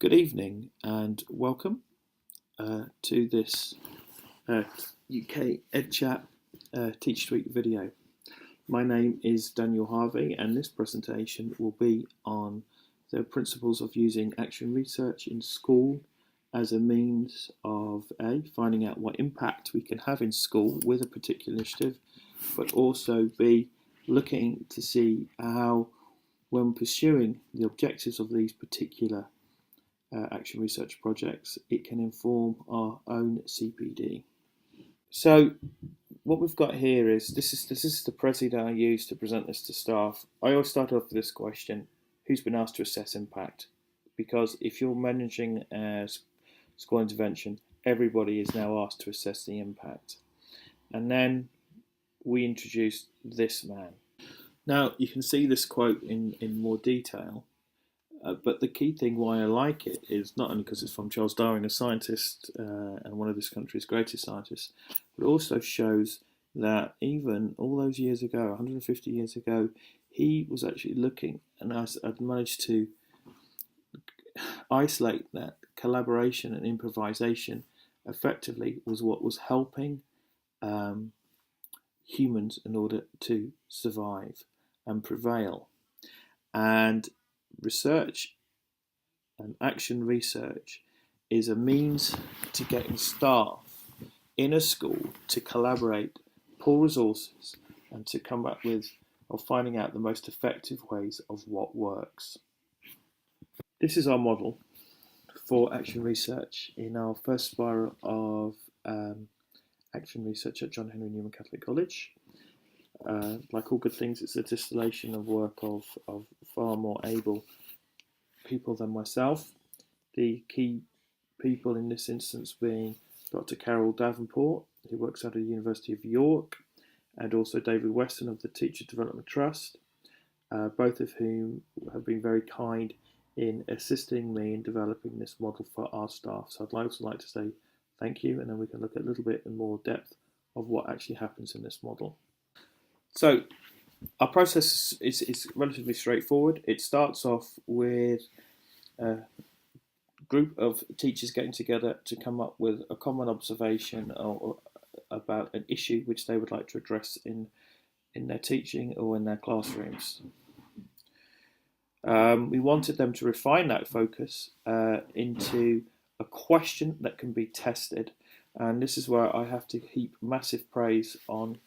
Good evening and welcome to this UK EdChat TeachTweet video. My name is Daniel Harvey and this presentation will be on the principles of using action research in school as a means of finding out what impact we can have in school with a particular initiative, but also B, looking to see how, when pursuing the objectives of these particular action research projects, it can inform our own CPD. So what we've got here is this is the prezi that I use to present this to staff. I always start off with this question: who's been asked to assess impact? Because if you're managing a school intervention, everybody is now asked to assess the impact. And then we introduce this man. Now you can see this quote in more detail. But the key thing why I like it is not only because it's from Charles Darwin, a scientist and one of this country's greatest scientists, but it also shows that even all those years ago, 150 years ago, he was actually looking, and I'd managed to isolate that collaboration and improvisation effectively was what was helping humans in order to survive and prevail. And research and action research is a means to getting staff in a school to collaborate, pool resources, and to come up with or finding out the most effective ways of what works. This is our model for action research in our first spiral of action research at John Henry Newman Catholic College. Like all good things, it's a distillation of work of far more able people than myself. The key people in this instance being Dr. Carol Davenport, who works at the University of York, and also David Weston of the Teacher Development Trust, both of whom have been very kind in assisting me in developing this model for our staff. So I'd also like to say thank you, and then we can look at a little bit in more depth of what actually happens in this model. So our process is relatively straightforward. It starts off with a group of teachers getting together to come up with a common observation or about an issue which they would like to address in their teaching or in their classrooms. We wanted them to refine that focus into a question that can be tested, and this is where I have to heap massive praise on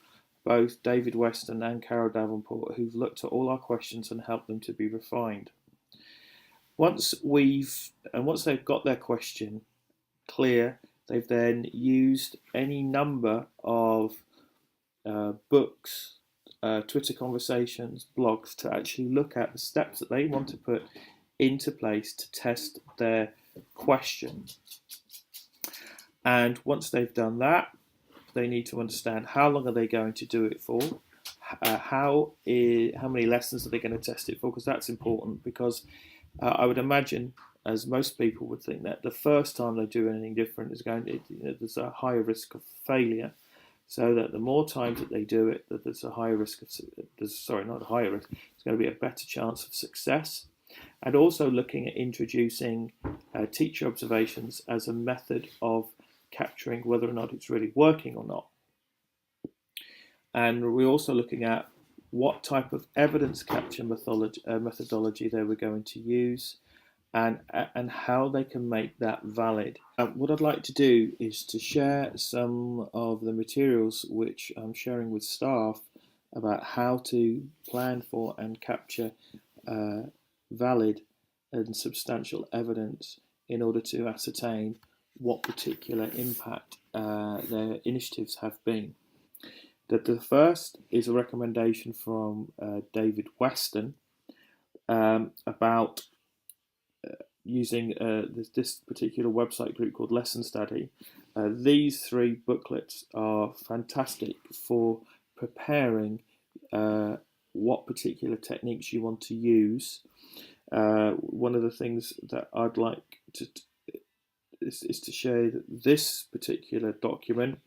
both David Weston and Carol Davenport, who've looked at all our questions and helped them to be refined. Once they've got their question clear, they've then used any number of books, Twitter conversations, blogs to actually look at the steps that they want to put into place to test their question. And once they've done that, they need to understand how long are they going to do it for, how many lessons are they going to test it for, because that's important, because I would imagine, as most people would think, that the first time they do anything different is there's a higher risk of failure, so that the more times that they do it, that there's a higher risk of, there's going to be a better chance of success. And also looking at introducing teacher observations as a method of capturing whether or not it's really working or not. And we're also looking at what type of evidence capture methodology they were going to use, and how they can make that valid. What I'd like to do is to share some of the materials which I'm sharing with staff about how to plan for and capture valid and substantial evidence in order to ascertain what particular impact their initiatives have been. The first is a recommendation from David Weston about using this particular website group called Lesson Study. These three booklets are fantastic for preparing what particular techniques you want to use. One of the things that I'd like to is to share this particular document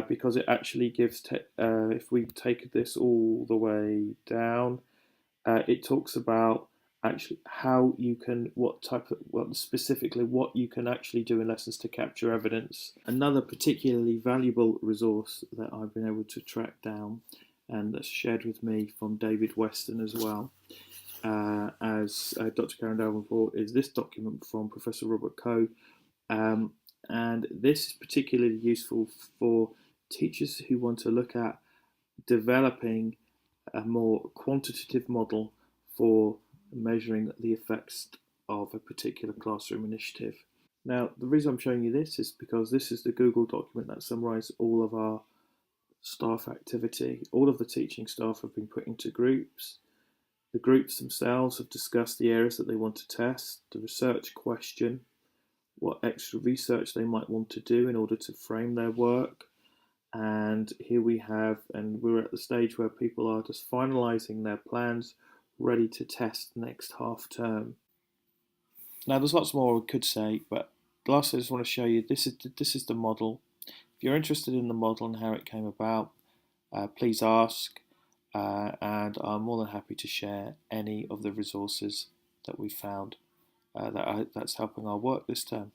because it actually gives, if we take this all the way down, it talks about actually specifically what you can actually do in lessons to capture evidence. Another particularly valuable resource that I've been able to track down, and that's shared with me from David Weston as well, as Dr. Karen Davenport, is this document from Professor Robert Coe. And this is particularly useful for teachers who want to look at developing a more quantitative model for measuring the effects of a particular classroom initiative. Now, the reason I'm showing you this is because this is the Google document that summarizes all of our staff activity. All of the teaching staff have been put into groups. The groups themselves have discussed the areas that they want to test, the research question, what extra research they might want to do in order to frame their work. And here we have, and we're at the stage where people are just finalising their plans, ready to test next half term. Now, there's lots more we could say, but lastly, I just want to show you this is the model. If you're interested in the model and how it came about, please ask, and I'm more than happy to share any of the resources that we found that's helping our work this term.